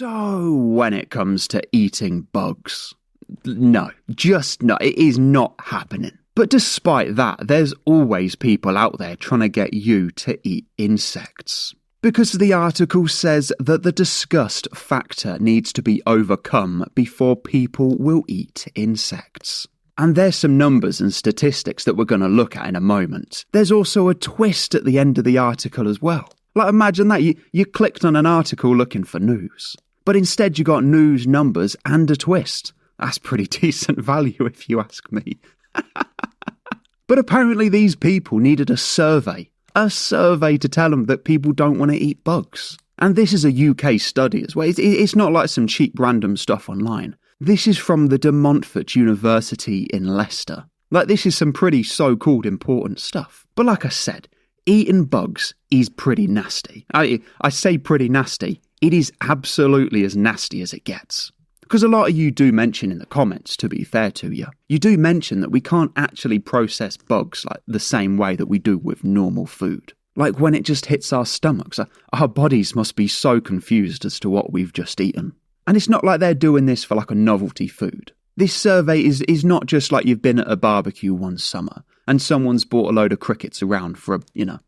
So when it comes to eating bugs, no, just no, it is not happening. But despite that, there's always people out there trying to get you to eat insects. Because the article says that the disgust factor needs to be overcome before people will eat insects. And there's some numbers and statistics that we're going to look at in a moment. There's also a twist at the end of the article as well. Like, imagine that, you clicked on an article looking for news, but instead you got news, numbers, and a twist. That's pretty decent value if you ask me. But apparently these people needed a survey to tell them that people don't want to eat bugs. And this is a UK study as well. It's not like some cheap random stuff online. This is from the De Montfort University in Leicester. Like, this is some pretty so-called important stuff. But like I said, eating bugs is pretty nasty. I say pretty nasty. It is absolutely as nasty as it gets. Because a lot of you do mention in the comments, to be fair to you, you do mention that we can't actually process bugs like the same way that we do with normal food. Like when it just hits our stomachs, our bodies must be so confused as to what we've just eaten. And it's not like they're doing this for like a novelty food. This survey is not just like you've been at a barbecue one summer and someone's brought a load of crickets around for,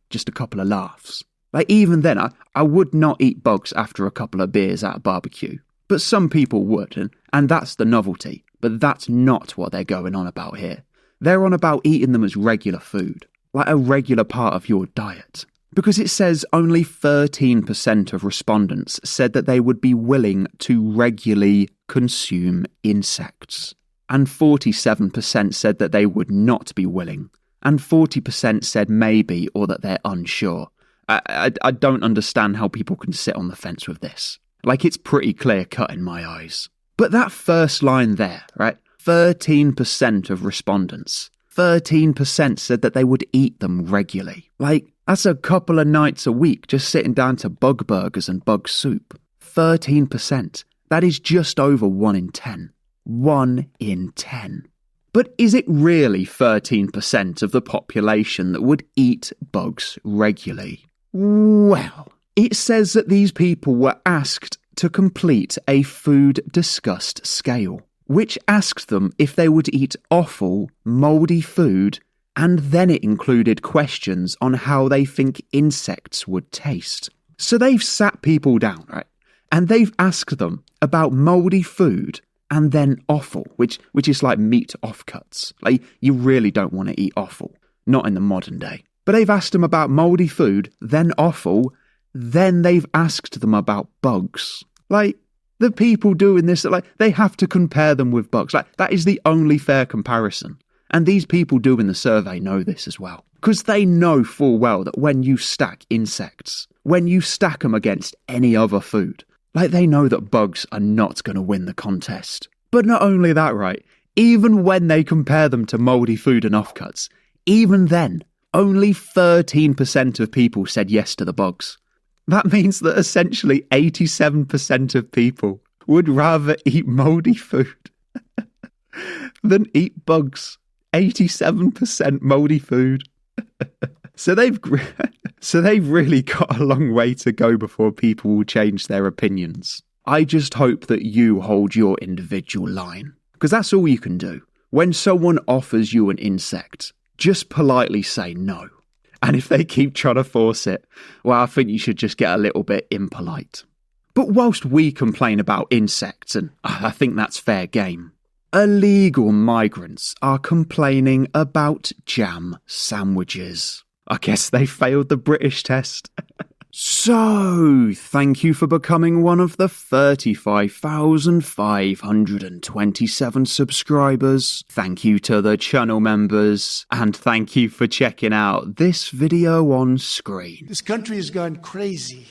just a couple of laughs. Like even then, I would not eat bugs after a couple of beers at a barbecue. But some people would, and that's the novelty. But that's not what they're going on about here. They're on about eating them as regular food, like a regular part of your diet. Because it says only 13% of respondents said that they would be willing to regularly consume insects. And 47% said that they would not be willing. And 40% said maybe or that they're unsure. I don't understand how people can sit on the fence with this. Like, it's pretty clear-cut in my eyes. But that first line there, right? 13% of respondents. 13% said that they would eat them regularly. Like, that's a couple of nights a week just sitting down to bug burgers and bug soup. 13%. That is just over 1 in 10. 1 in 10. But is it really 13% of the population that would eat bugs regularly? Well, it says that these people were asked to complete a food disgust scale, which asked them if they would eat offal, mouldy food, and then it included questions on how they think insects would taste. So they've sat people down, right? And they've asked them about mouldy food and then offal, which is like meat offcuts. Like, you really don't want to eat offal, not in the modern day. But they've asked them about mouldy food, then offal, then they've asked them about bugs. Like, the people doing this, like, they have to compare them with bugs. Like, that is the only fair comparison. And these people doing the survey know this as well. Because they know full well that when you stack insects, when you stack them against any other food, like, they know that bugs are not going to win the contest. But not only that, right, even when they compare them to mouldy food and offcuts, even then, only 13% of people said yes to the bugs. That means that essentially 87% of people would rather eat mouldy food than eat bugs. 87% mouldy food. So they've really got a long way to go before people will change their opinions. I just hope that you hold your individual line, because that's all you can do. When someone offers you an insect, just politely say no. And if they keep trying to force it, well, I think you should just get a little bit impolite. But whilst we complain about insects, and I think that's fair game, illegal migrants are complaining about jam sandwiches. I guess they failed the British test. So, thank you for becoming one of the 35,527 subscribers. Thank you to the channel members. And thank you for checking out this video on screen. This country has gone crazy.